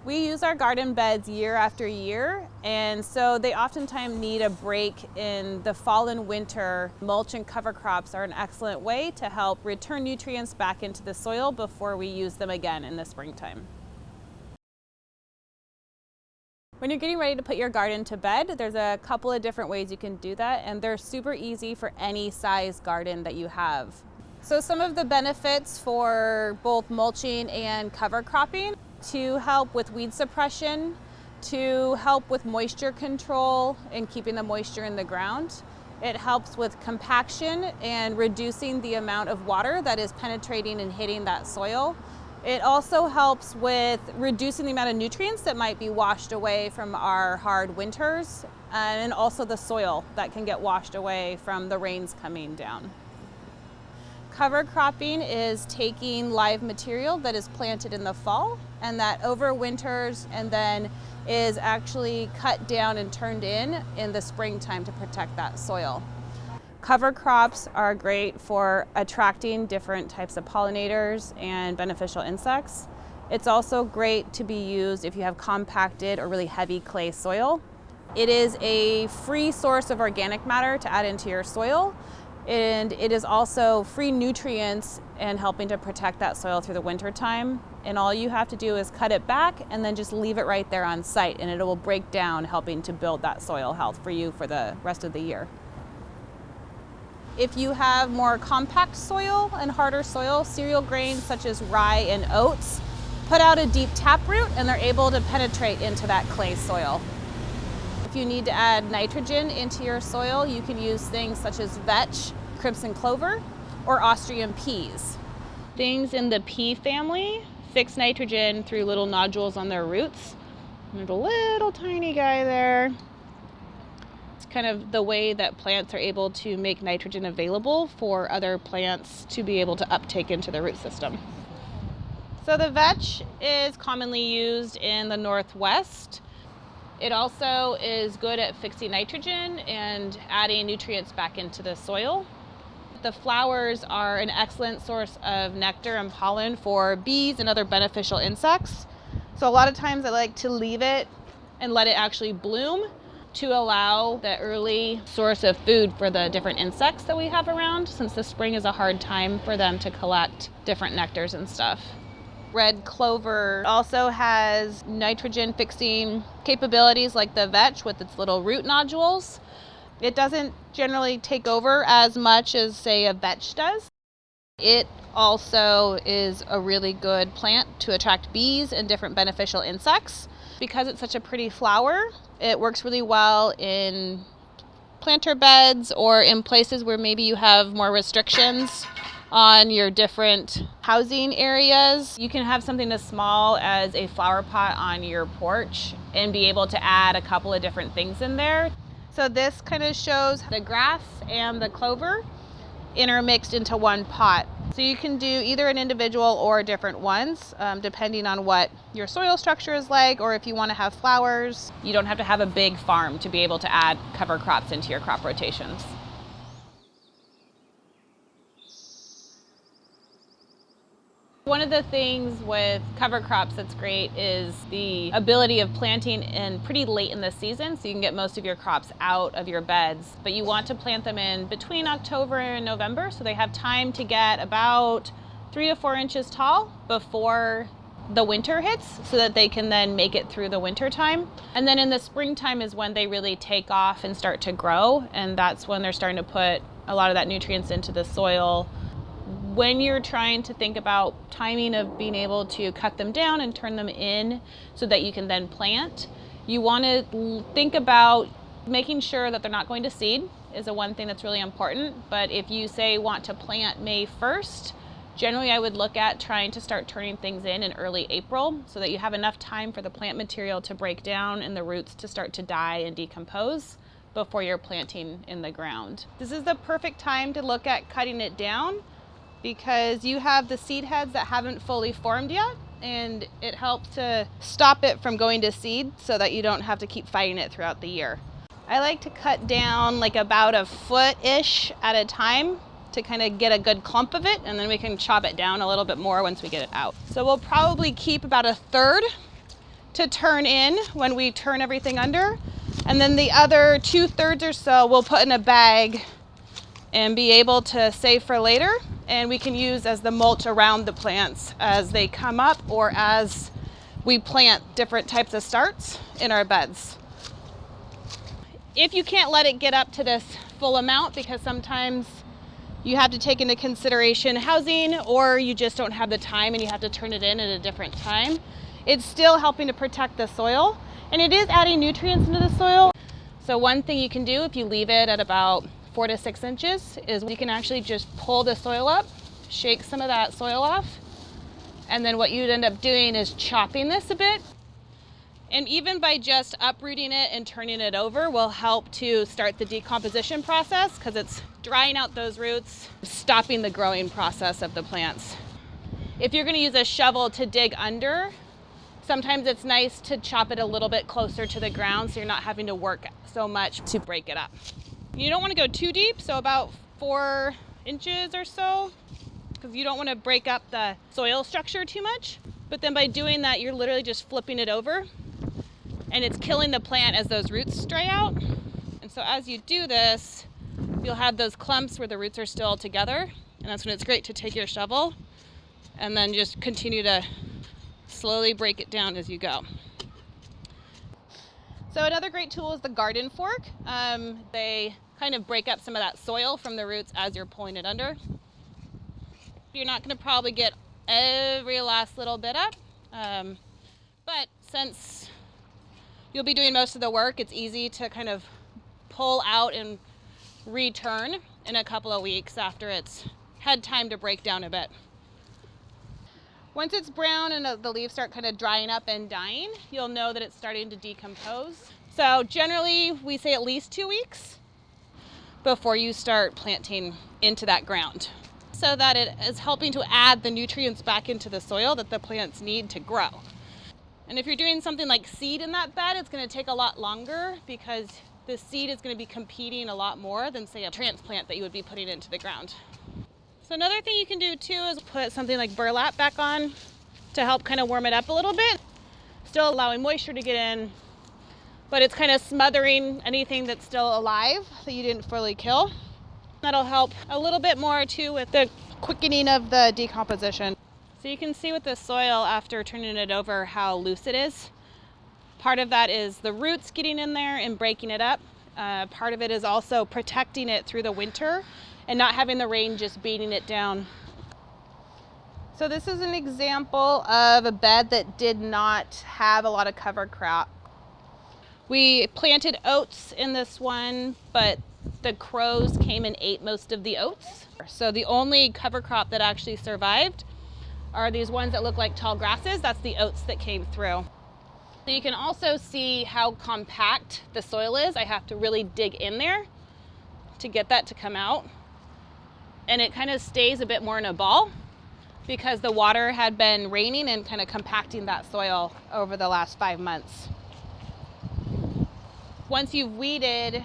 We use our garden beds year after year, and so they oftentimes need a break in the fall and winter. Mulch and cover crops are an excellent way to help return nutrients back into the soil before we use them again in the springtime. When you're getting ready to put your garden to bed, there's a couple of different ways you can do that, and they're super easy for any size garden that you have. So some of the benefits for both mulching and cover cropping: to help with weed suppression, to help with moisture control and keeping the moisture in the ground. It helps with compaction and reducing the amount of water that is penetrating and hitting that soil. It also helps with reducing the amount of nutrients that might be washed away from our hard winters, and also the soil that can get washed away from the rains coming down. Cover cropping is taking live material that is planted in the fall and that overwinters and then is actually cut down and turned in the springtime to protect that soil. Cover crops are great for attracting different types of pollinators and beneficial insects. It's also great to be used if you have compacted or really heavy clay soil. It is a free source of organic matter to add into your soil, and it is also free nutrients and helping to protect that soil through the winter time. And all you have to do is cut it back and then just leave it right there on site, and it will break down, helping to build that soil health for you for the rest of the year. If you have more compact soil and harder soil, cereal grains such as rye and oats put out a deep taproot and they're able to penetrate into that clay soil. If you need to add nitrogen into your soil, you can use things such as vetch, crimson clover, or Austrian peas. Things in the pea family fix nitrogen through little nodules on their roots. There's a little tiny guy there. It's kind of the way that plants are able to make nitrogen available for other plants to be able to uptake into the root system. So the vetch is commonly used in the Northwest. It also is good at fixing nitrogen and adding nutrients back into the soil. The flowers are an excellent source of nectar and pollen for bees and other beneficial insects. So a lot of times I like to leave it and let it actually bloom to allow the early source of food for the different insects that we have around, since the spring is a hard time for them to collect different nectars and stuff. Red clover also has nitrogen fixing capabilities like the vetch with its little root nodules. It doesn't generally take over as much as, say, a vetch does. It also is a really good plant to attract bees and different beneficial insects. Because it's such a pretty flower, it works really well in planter beds or in places where maybe you have more restrictions on your different housing areas. You can have something as small as a flower pot on your porch and be able to add a couple of different things in there. So this kind of shows the grass and the clover intermixed into one pot. So you can do either an individual or different ones, depending on what your soil structure is like, or if you want to have flowers. You don't have to have a big farm to be able to add cover crops into your crop rotations. One of the things with cover crops that's great is the ability of planting in pretty late in the season, so you can get most of your crops out of your beds. But you want to plant them in between October and November, so they have time to get about 3 to 4 inches tall before the winter hits, so that they can then make it through the winter time. And then in the springtime is when they really take off and start to grow, and that's when they're starting to put a lot of that nutrients into the soil. When you're trying to think about timing of being able to cut them down and turn them in so that you can then plant, you want to think about making sure that they're not going to seed is one thing that's really important. But if you say want to plant May 1st, generally I would look at trying to start turning things in early April so that you have enough time for the plant material to break down and the roots to start to die and decompose before you're planting in the ground. This is the perfect time to look at cutting it down, because you have the seed heads that haven't fully formed yet, and it helps to stop it from going to seed so that you don't have to keep fighting it throughout the year. I like to cut down like about a foot-ish at a time to kind of get a good clump of it, and then we can chop it down a little bit more once we get it out. So we'll probably keep about 1/3 to turn in when we turn everything under. And then the other 2/3 or so we'll put in a bag and be able to save for later. And we can use as the mulch around the plants as they come up or as we plant different types of starts in our beds. If you can't let it get up to this full amount, because sometimes you have to take into consideration housing or you just don't have the time and you have to turn it in at a different time, it's still helping to protect the soil and it is adding nutrients into the soil. So one thing you can do if you leave it at about 4 to 6 inches is you can actually just pull the soil up, shake some of that soil off, and then what you'd end up doing is chopping this a bit. And even by just uprooting it and turning it over will help to start the decomposition process because it's drying out those roots, stopping the growing process of the plants. If you're going to use a shovel to dig under, sometimes it's nice to chop it a little bit closer to the ground so you're not having to work so much to break it up. You don't want to go too deep, so about 4 inches or so, because you don't want to break up the soil structure too much. But then by doing that, you're literally just flipping it over and it's killing the plant as those roots dry out. And so as you do this, you'll have those clumps where the roots are still together. And that's when it's great to take your shovel and then just continue to slowly break it down as you go. So another great tool is the garden fork. They kind of break up some of that soil from the roots as you're pulling it under. You're not going to probably get every last little bit up, but since you'll be doing most of the work, it's easy to kind of pull out and return in a couple of weeks after it's had time to break down a bit. Once it's brown and the leaves start kind of drying up and dying, you'll know that it's starting to decompose. So generally we say at least 2 weeks before you start planting into that ground, so that it is helping to add the nutrients back into the soil that the plants need to grow. And if you're doing something like seed in that bed, it's going to take a lot longer because the seed is going to be competing a lot more than, say, a transplant that you would be putting into the ground. So another thing you can do too is put something like burlap back on to help kind of warm it up a little bit, still allowing moisture to get in, but it's kind of smothering anything that's still alive that you didn't fully kill. That'll help a little bit more too with the quickening of the decomposition. So you can see with the soil after turning it over how loose it is. Part of that is the roots getting in there and breaking it up. Part of it is also protecting it through the winter and not having the rain just beating it down. So this is an example of a bed that did not have a lot of cover crop. We planted oats in this one, but the crows came and ate most of the oats. So the only cover crop that actually survived are these ones that look like tall grasses. That's the oats that came through. So you can also see how compact the soil is. I have to really dig in there to get that to come out. And it kind of stays a bit more in a ball because the water had been raining and kind of compacting that soil over the last 5 months. Once you've weeded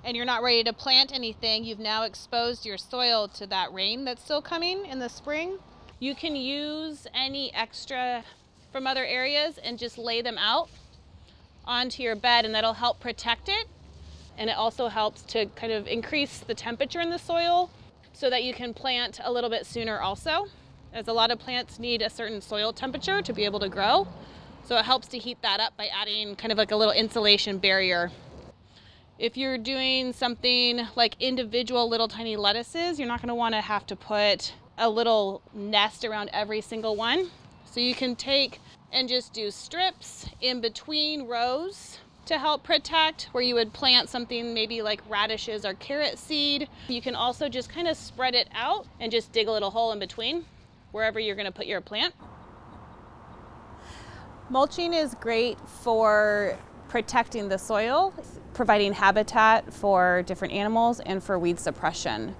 and you're not ready to plant anything, you've now exposed your soil to that rain that's still coming in the spring. You can use any extra from other areas and just lay them out onto your bed, and that'll help protect it. And it also helps to kind of increase the temperature in the soil so that you can plant a little bit sooner also, as a lot of plants need a certain soil temperature to be able to grow. So it helps to heat that up by adding kind of like a little insulation barrier. If you're doing something like individual little tiny lettuces, you're not going to want to have to put a little nest around every single one. So you can take and just do strips in between rows to help protect, where you would plant something maybe like radishes or carrot seed. You can also just kind of spread it out and just dig a little hole in between wherever you're going to put your plant. Mulching is great for protecting the soil, providing habitat for different animals, and for weed suppression.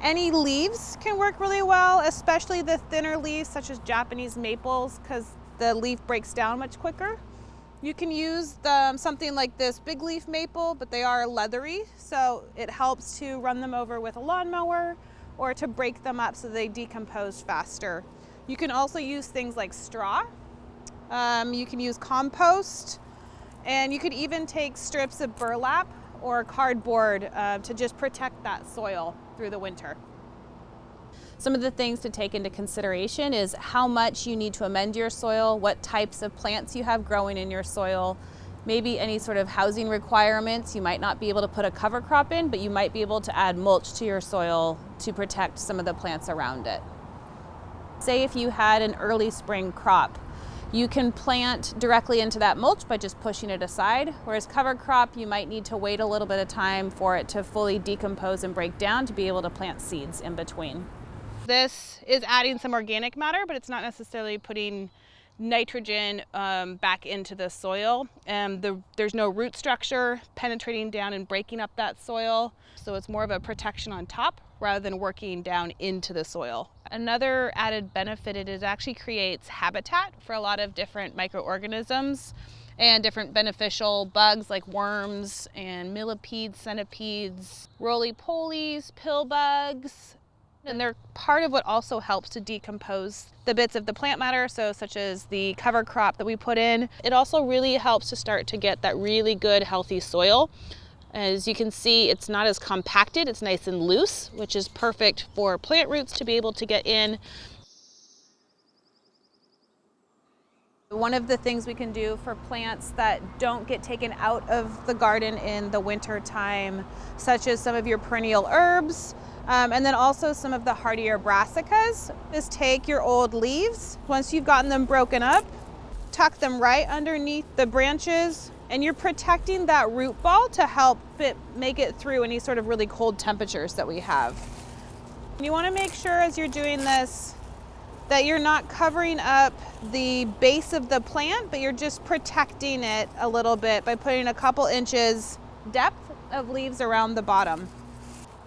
Any leaves can work really well, especially the thinner leaves such as Japanese maples, because the leaf breaks down much quicker. You can use something like this big leaf maple, but they are leathery, so it helps to run them over with a lawnmower or to break them up so they decompose faster. You can also use things like straw You can use compost, and you could even take strips of burlap or cardboard to just protect that soil through the winter. Some of the things to take into consideration is how much you need to amend your soil, what types of plants you have growing in your soil, maybe any sort of housing requirements. You might not be able to put a cover crop in, but you might be able to add mulch to your soil to protect some of the plants around it. Say if you had an early spring crop, you can plant directly into that mulch by just pushing it aside, whereas cover crop, you might need to wait a little bit of time for it to fully decompose and break down to be able to plant seeds in between. This is adding some organic matter, but it's not necessarily putting nitrogen back into the soil. There's no root structure penetrating down and breaking up that soil, so it's more of a protection on top rather than working down into the soil. Another added benefit, it actually creates habitat for a lot of different microorganisms and different beneficial bugs like worms and millipedes, centipedes, roly-polies, pill bugs. And they're part of what also helps to decompose the bits of the plant matter, so such as the cover crop that we put in. It also really helps to start to get that really good healthy soil. As you can see, it's not as compacted, it's nice and loose, which is perfect for plant roots to be able to get in. One of the things we can do for plants that don't get taken out of the garden in the winter time, such as some of your perennial herbs, and then also some of the hardier brassicas, is take your old leaves. Once you've gotten them broken up, tuck them right underneath the branches, and you're protecting that root ball to help it make it through any sort of really cold temperatures that we have. You want to make sure as you're doing this that you're not covering up the base of the plant, but you're just protecting it a little bit by putting a couple inches depth of leaves around the bottom.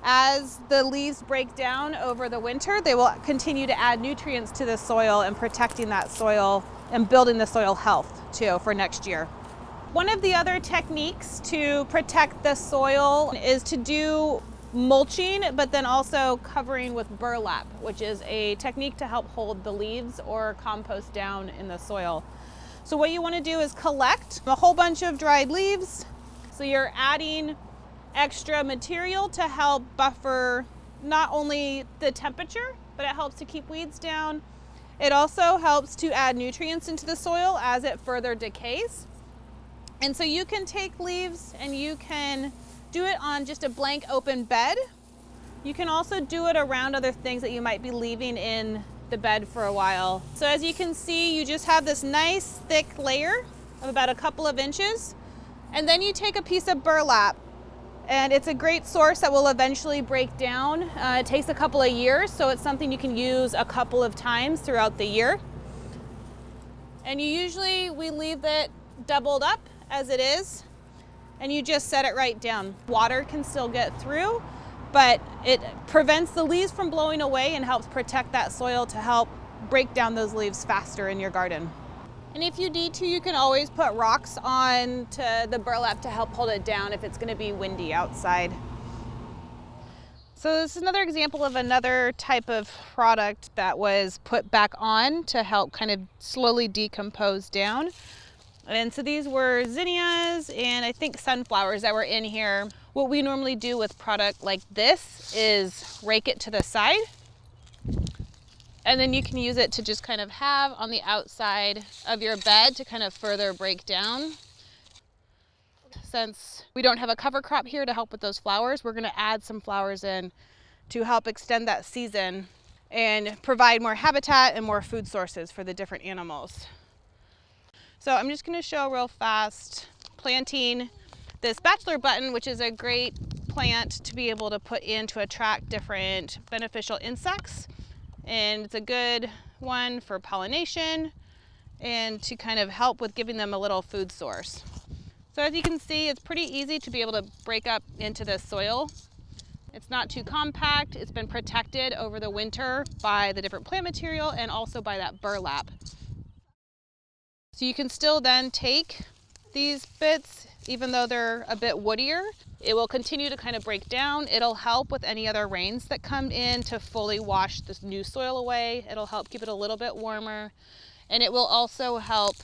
As the leaves break down over the winter, they will continue to add nutrients to the soil and protecting that soil and building the soil health too for next year. One of the other techniques to protect the soil is to do mulching, but then also covering with burlap, which is a technique to help hold the leaves or compost down in the soil. So what you want to do is collect a whole bunch of dried leaves. So you're adding extra material to help buffer not only the temperature, but it helps to keep weeds down. It also helps to add nutrients into the soil as it further decays. And so you can take leaves and you can do it on just a blank open bed. You can also do it around other things that you might be leaving in the bed for a while. So as you can see, you just have this nice thick layer of about a couple of inches. And then you take a piece of burlap, and it's a great source that will eventually break down. It takes a couple of years, so it's something you can use a couple of times throughout the year. And we leave it doubled up as it is, and you just set it right down. Water can still get through, but it prevents the leaves from blowing away and helps protect that soil to help break down those leaves faster in your garden. And if you need to, you can always put rocks on to the burlap to help hold it down if it's going to be windy outside. So this is another example of another type of product that was put back on to help kind of slowly decompose down. And so these were zinnias and I think sunflowers that were in here. What we normally do with product like this is rake it to the side, and then you can use it to just kind of have on the outside of your bed to kind of further break down. Since we don't have a cover crop here to help with those flowers, we're going to add some flowers in to help extend that season and provide more habitat and more food sources for the different animals. So I'm just going to show real fast planting this bachelor button, which is a great plant to be able to put in to attract different beneficial insects. And it's a good one for pollination and to kind of help with giving them a little food source. So as you can see, it's pretty easy to be able to break up into the soil. It's not too compact. It's been protected over the winter by the different plant material and also by that burlap. So you can still then take these bits, even though they're a bit woodier. It will continue to kind of break down. It'll help with any other rains that come in to fully wash this new soil away. It'll help keep it a little bit warmer. And it will also help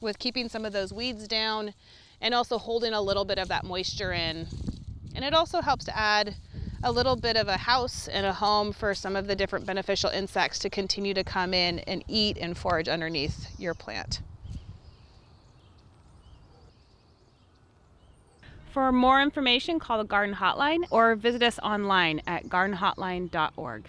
with keeping some of those weeds down and also holding a little bit of that moisture in. And it also helps to add a little bit of a house and a home for some of the different beneficial insects to continue to come in and eat and forage underneath your plant. For more information, call the Garden Hotline or visit us online at gardenhotline.org.